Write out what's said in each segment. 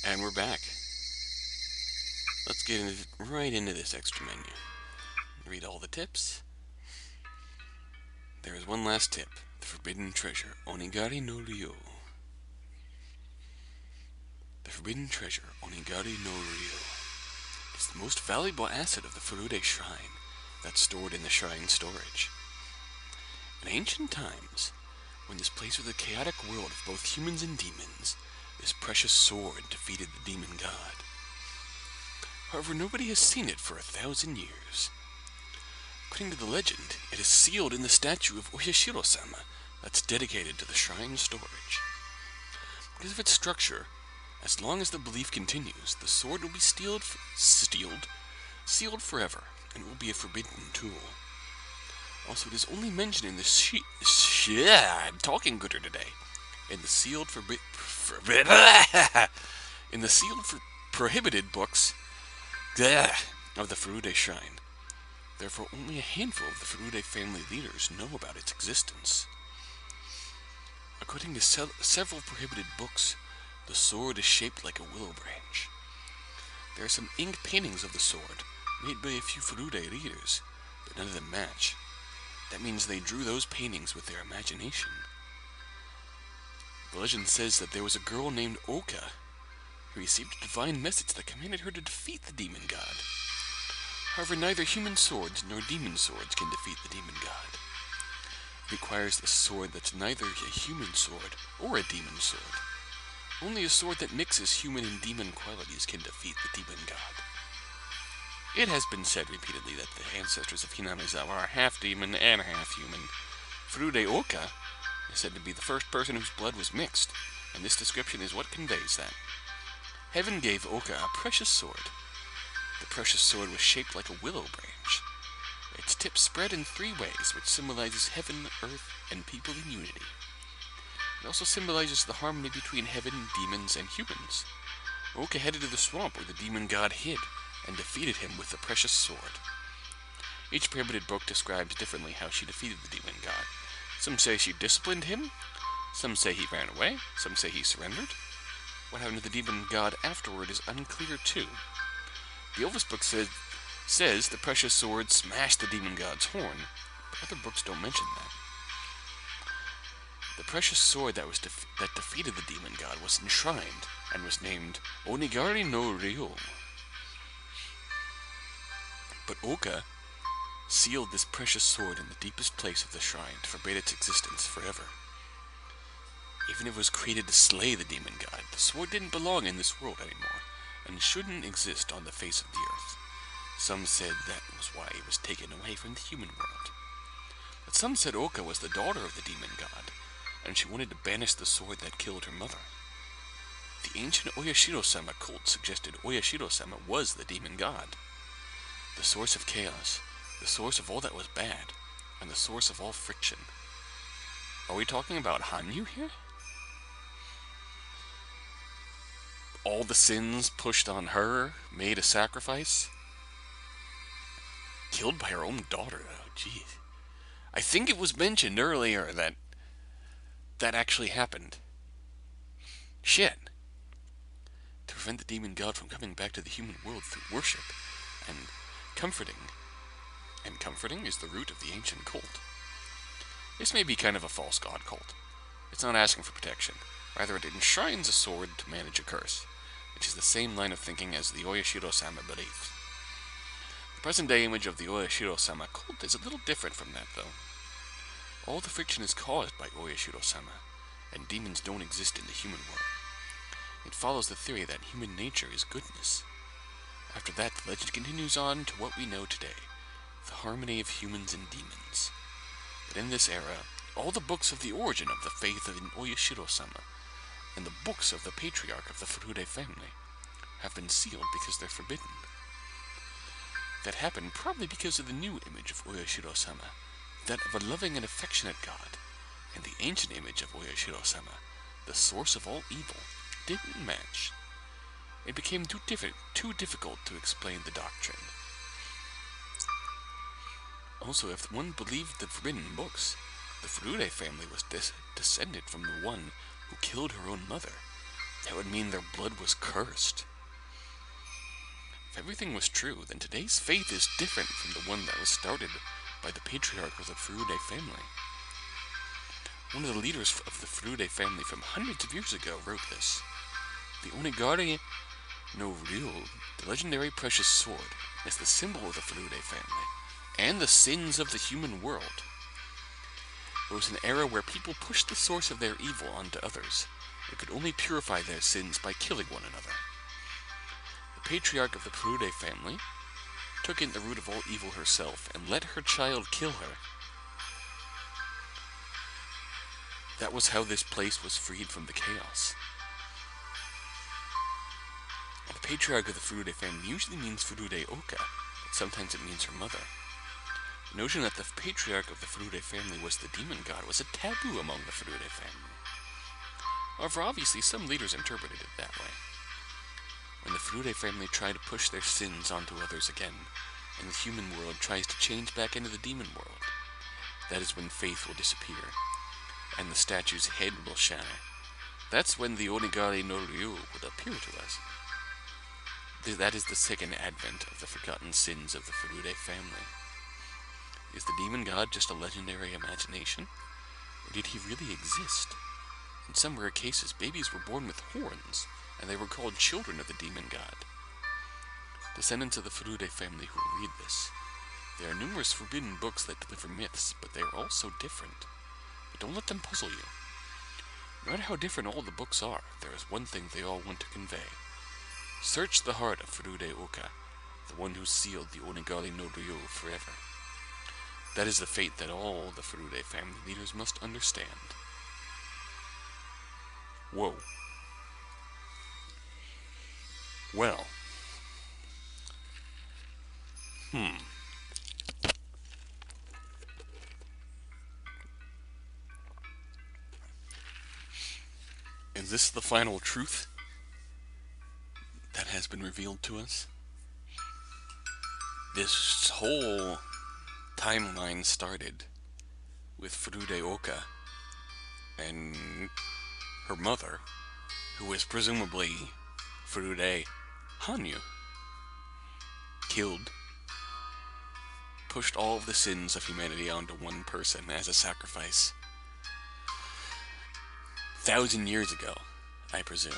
And we're back. Let's get right into this extra menu. Read all the tips. There is one last tip. The forbidden treasure, Onigari no Ryo. The forbidden treasure, Onigari no Ryo, is the most valuable asset of the Furude shrine that's stored in the shrine storage. In ancient times, when this place was a chaotic world of both humans and demons, this precious sword defeated the demon god. However, nobody has seen it for 1,000 years. According to the legend, it is sealed in the statue of Oyashiro-sama that's dedicated to the shrine storage. Because of its structure, as long as the belief continues, the sword will be sealed forever, and it will be a forbidden tool. Also, it is only mentioned in the I'm talking gooder today. In the prohibited books of the Furude shrine. Therefore, only a handful of the Furude family leaders know about its existence. According to several prohibited books, the sword is shaped like a willow branch. There are some ink paintings of the sword, made by a few Furude leaders, but none of them match. That means they drew those paintings with their imagination. The legend says that there was a girl named Oka who received a divine message that commanded her to defeat the demon god. However, neither human swords nor demon swords can defeat the demon god. It requires a sword that's neither a human sword or a demon sword. Only a sword that mixes human and demon qualities can defeat the demon god. It has been said repeatedly that the ancestors of Hinamizawa are half demon and half human. Furude Oka is said to be the first person whose blood was mixed, and this description is what conveys that. Heaven gave Oka a precious sword. The precious sword was shaped like a willow branch. Its tip spread in 3 ways, which symbolizes heaven, earth, and people in unity. It also symbolizes the harmony between heaven, demons, and humans. Oka headed to the swamp where the demon god hid, and defeated him with the precious sword. Each prohibited book describes differently how she defeated the demon god. Some say she disciplined him, some say he ran away, some say he surrendered. What happened to the demon god afterward is unclear too. The oldest book says the precious sword smashed the demon god's horn, but other books don't mention that. The precious sword that defeated the demon god was enshrined and was named Onigari no Ryo. But Oka sealed this precious sword in the deepest place of the shrine to forbid its existence forever. Even if it was created to slay the demon god, the sword didn't belong in this world anymore, and shouldn't exist on the face of the earth. Some said that was why it was taken away from the human world. But some said Oka was the daughter of the demon god, and she wanted to banish the sword that killed her mother. The ancient Oyashiro-sama cult suggested Oyashiro-sama was the demon god, the source of chaos, the source of all that was bad, and the source of all friction. Are we talking about Hanyu here? All the sins pushed on her, made a sacrifice? Killed by her own daughter, oh jeez. I think it was mentioned earlier that actually happened. Shit. To prevent the demon god from coming back to the human world through worship and comforting. And comforting is the root of the ancient cult. This may be kind of a false god cult. It's not asking for protection. Rather, it enshrines a sword to manage a curse, which is the same line of thinking as the Oyashiro-sama belief. The present-day image of the Oyashiro-sama cult is a little different from that, though. All the friction is caused by Oyashiro-sama, and demons don't exist in the human world. It follows the theory that human nature is goodness. After that, the legend continues on to what we know today, the harmony of humans and demons. But in this era, all the books of the origin of the faith of Oyashiro-sama and the books of the patriarch of the Furude family have been sealed because they're forbidden. That happened probably because of the new image of Oyashiro-sama, that of a loving and affectionate god, and the ancient image of Oyashiro-sama, the source of all evil, didn't match. It became too difficult to explain the doctrine. Also, if one believed the forbidden books, the Furude family was descended from the one who killed her own mother, That would mean their blood was cursed. If everything was true, then today's faith is different from the one that was started by the patriarch of the Furude family. One of the leaders of the Furude family from hundreds of years ago wrote this. The Onigari no Ryu, the legendary precious sword, is the symbol of the Furude family, and the sins of the human world. It was an era where people pushed the source of their evil onto others, and could only purify their sins by killing one another. The patriarch of the Furude family took in the root of all evil herself, and let her child kill her. That was how this place was freed from the chaos. The patriarch of the Furude family usually means Furude Oka, but sometimes it means her mother. The notion that the patriarch of the Furude family was the demon god was a taboo among the Furude family. However, obviously some leaders interpreted it that way. When the Furude family try to push their sins onto others again, and the human world tries to change back into the demon world, that is when faith will disappear, and the statue's head will shatter. That's when the Onigari no Ryu would appear to us. That is the second advent of the forgotten sins of the Furude family. Is the demon god just a legendary imagination? Or did he really exist? In some rare cases, babies were born with horns, and they were called children of the demon god. Descendants of the Furude family who will read this. There are numerous forbidden books that deliver myths, but they are all so different. But don't let them puzzle you. No matter how different all the books are, there is one thing they all want to convey. Search the heart of Furude Oka, the one who sealed the Onigari no Ryu forever. That is the fate that all the Furude family leaders must understand. Whoa. Well. Is this the final truth that has been revealed to us? This whole timeline started with Furude Oka and her mother, who is presumably Furude Hanyu, killed, pushed all of the sins of humanity onto one person as a sacrifice. 1,000 years ago, I presume.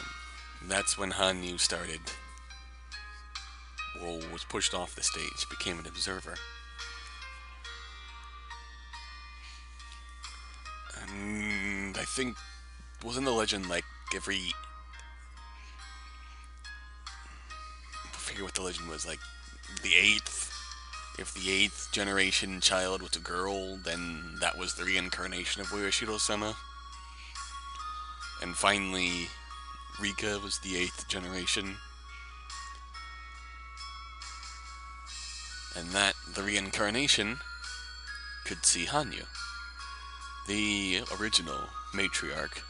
That's when Hanyu started, well, was pushed off the stage, became an observer. And I think, wasn't the legend like every, I forget what the legend was, like the 8th, if the 8th generation child was a girl, then that was the reincarnation of Uyashiro-sama. And finally, Rika was the 8th generation. And that, the reincarnation, could see Hanyu, the original matriarch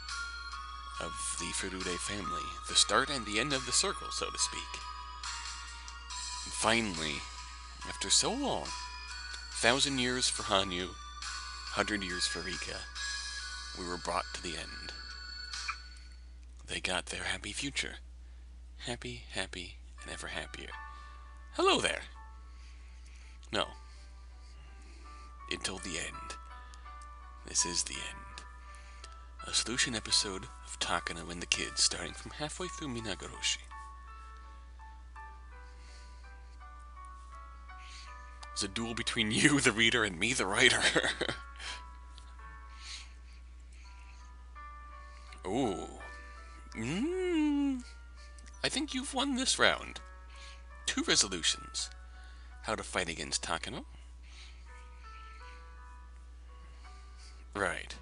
of the Furude family, the start and the end of the circle, so to speak. And finally, after so long, 1,000 years for Hanyu, 100 years for Rika, we were brought to the end. They got their happy future. Happy, happy, and ever happier. Hello there! No. Until the end. This is the end. A solution episode of Takano and the Kids, starting from halfway through Minagoroshi. It's a duel between you, the reader, and me, the writer. Ooh. I think you've won this round. 2 resolutions. How to fight against Takano. Right.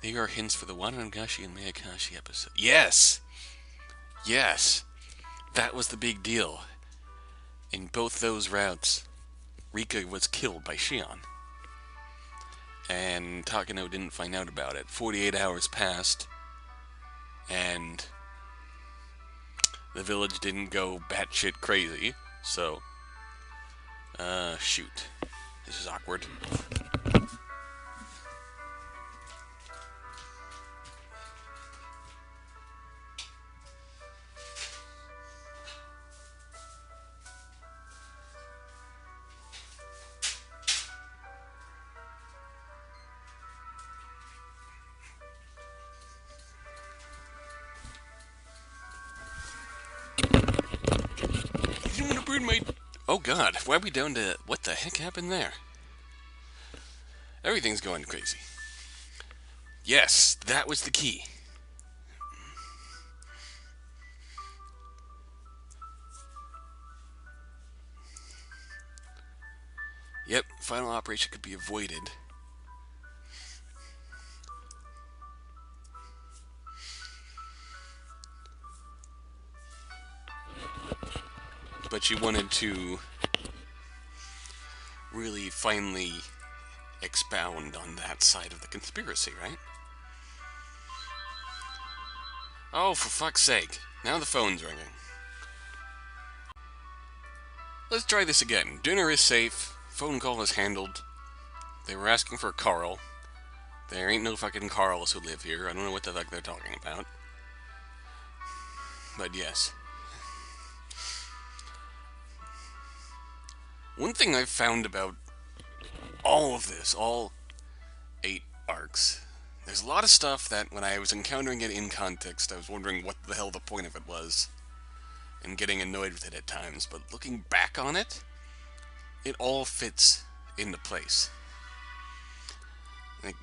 There are hints for the Wanagashi and Miyakashi episode. Yes! Yes! That was the big deal. In both those routes, Rika was killed by Shion. And Takano didn't find out about it. 48 hours passed, and the village didn't go batshit crazy, so, shoot. This is awkward. ruined my... Oh god, why are we down to... What the heck happened there? Everything's going crazy. Yes, that was the key. Yep, final operation could be avoided. But you wanted to really finally expound on that side of the conspiracy, right? Oh, for fuck's sake. Now the phone's ringing. Let's try this again. Dinner is safe. Phone call is handled. They were asking for Carl. There ain't no fucking Carls who live here. I don't know what the fuck they're talking about. But yes. One thing I've found about all of this, all 8 arcs, there's a lot of stuff that when I was encountering it in context, I was wondering what the hell the point of it was, and getting annoyed with it at times. But looking back on it, it all fits into place. Like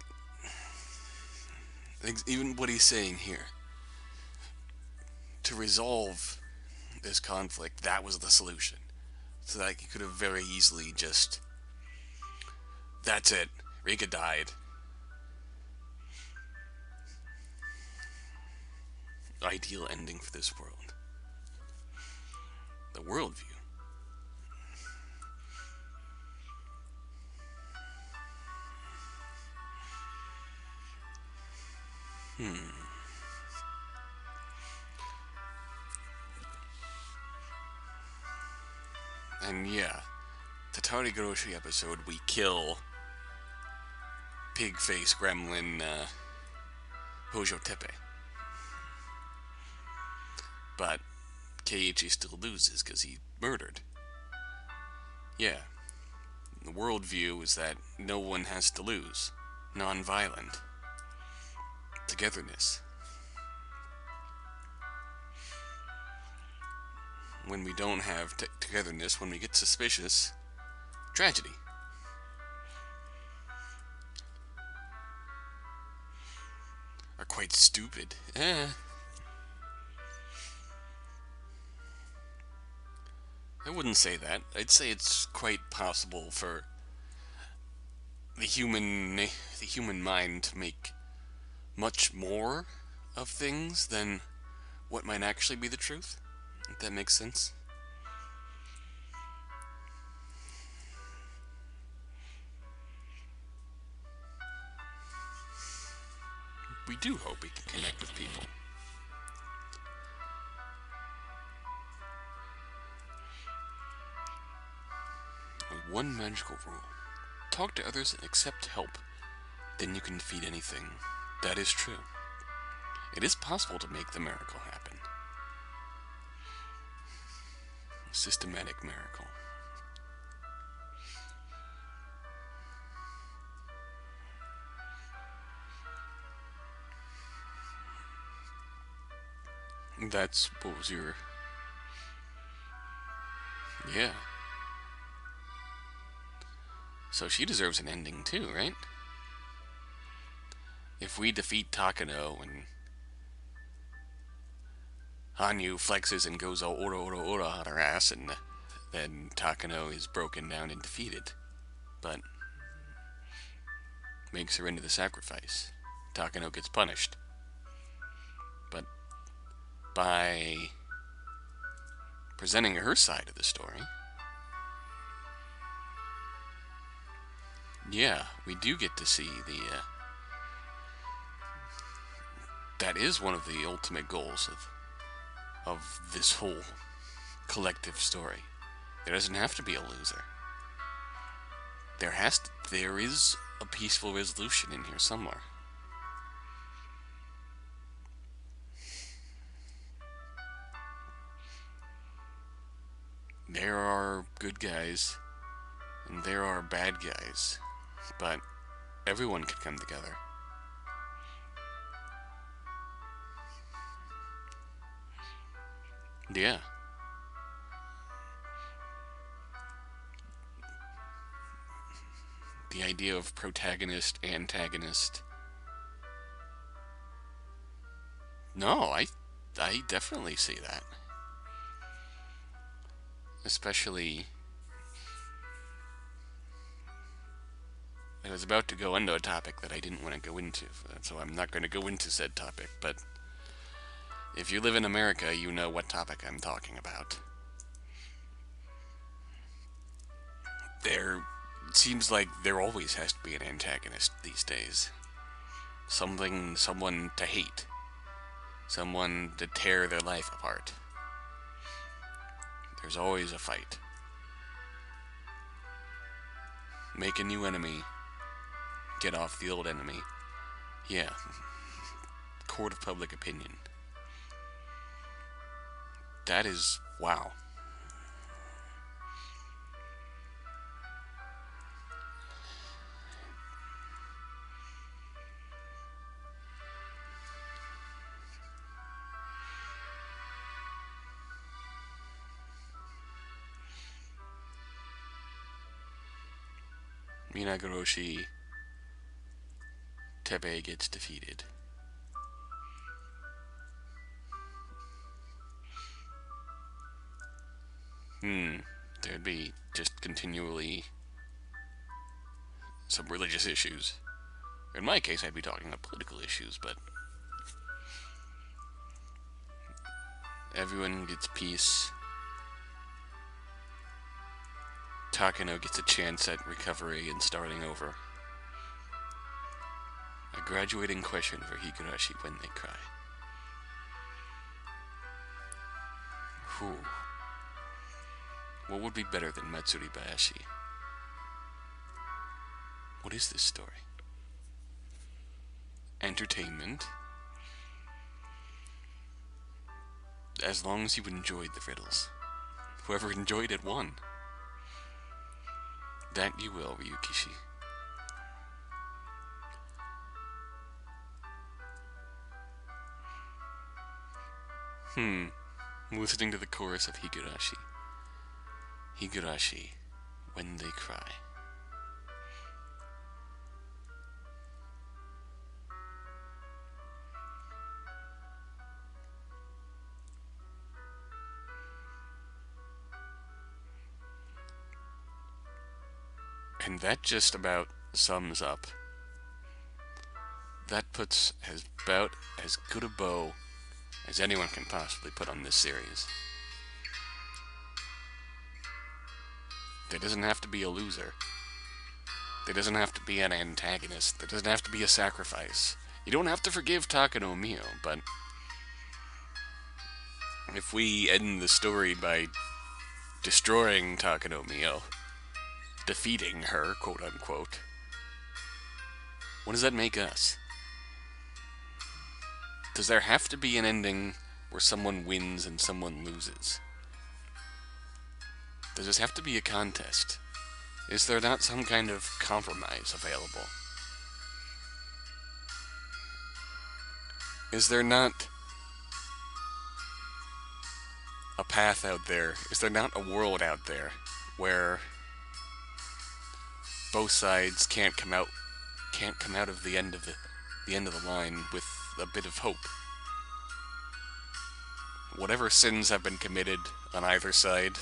even what he's saying here. To resolve this conflict, that was the solution. So that he could have very easily just... That's it. Rika died. Ideal ending for this world. The worldview. And yeah, the Higurashi episode, we kill pig-face gremlin Hojo Tepe. But Keiichi still loses because he murdered. Yeah. The worldview is that no one has to lose. Non-violent. Togetherness. When we don't have togetherness, when we get suspicious, tragedy. Are quite stupid. I wouldn't say that. I'd say it's quite possible for the human mind to make much more of things than what might actually be the truth. If that makes sense. We do hope we can connect with people. With one magical rule. Talk to others and accept help. Then you can defeat anything. That is true. It is possible to make the miracle happen. A systematic miracle. That's what was your... Yeah. So she deserves an ending too, right? If we defeat Takano and Hanyu flexes and goes all ora on her ass, and then Takano is broken down and defeated, but makes her into the sacrifice. Takano gets punished. But by presenting her side of the story, yeah, we do get to see the that is one of the ultimate goals of this whole collective story. There doesn't have to be a loser. There is a peaceful resolution in here somewhere. There are good guys and there are bad guys, but everyone can come together. Yeah. idea of protagonist, antagonist. No, I definitely see that. Especially, I was about to go into a topic that I didn't want to go into, so I'm not going to go into said topic, but if you live in America, you know what topic I'm talking about. It seems like there always has to be an antagonist these days. Someone to hate. Someone to tear their life apart. There's always a fight. Make a new enemy. Get off the old enemy. Yeah. Court of public opinion. That is... wow. Higurashi, Tebe gets defeated. There'd be just continually some religious issues. In my case, I'd be talking about political issues, but everyone gets peace. Takano gets a chance at recovery and starting over. A graduating question for Higurashi when they cry. Whew. What would be better than Matsuri Bayashi? What is this story? Entertainment. As long as you enjoyed the riddles. Whoever enjoyed it won. That you will, Ryukishi. Listening to the chorus of Higurashi. Higurashi, when they cry. And that just about sums up. That puts about as good a bow as anyone can possibly put on this series. There doesn't have to be a loser. There doesn't have to be an antagonist. There doesn't have to be a sacrifice. You don't have to forgive Takano Mio, but if we end the story by destroying Takano Mio, defeating her, quote-unquote, what does that make us? Does there have to be an ending where someone wins and someone loses? Does this have to be a contest? Is there not some kind of compromise available? Is there not a path out there? Is there not a world out there where both sides can't come out of the end of the line with a bit of hope? Whatever sins have been committed on either side,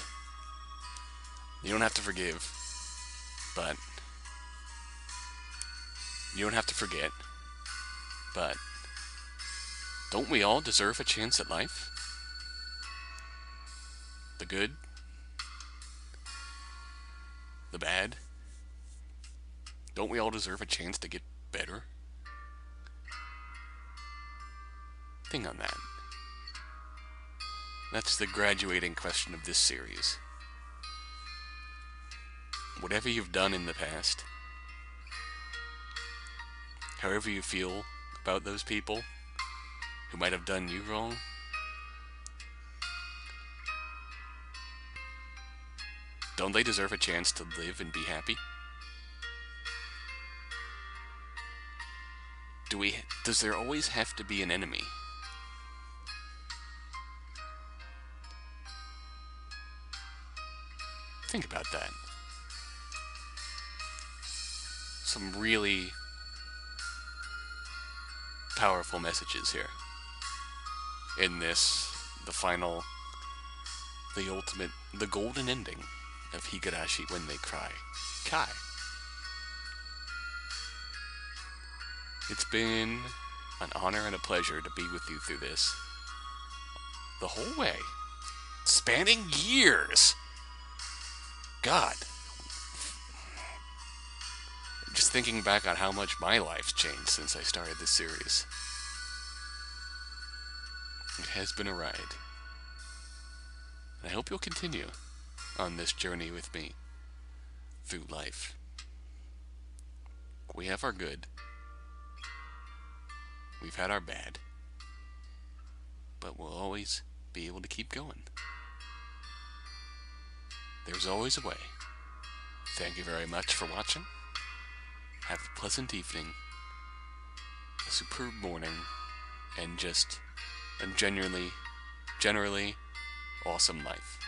you don't have to forgive, but you don't have to forget, but don't we all deserve a chance at life? The good, the bad. Don't we all deserve a chance to get better? Think on that. That's the graduating question of this series. Whatever you've done in the past, however you feel about those people who might have done you wrong, don't they deserve a chance to live and be happy? Does there always have to be an enemy? Think about that. some really powerful messages here in this, the final, the ultimate, the golden ending of Higurashi When They Cry. Kai. It's been an honor and a pleasure to be with you through this. The whole way. Spanning years. God. Just thinking back on how much my life's changed since I started this series. It has been a ride. And I hope you'll continue on this journey with me through life. We have our good. We've had our bad. But we'll always be able to keep going. There's always a way. Thank you very much for watching. Have a pleasant evening, a superb morning, and just a generally awesome life.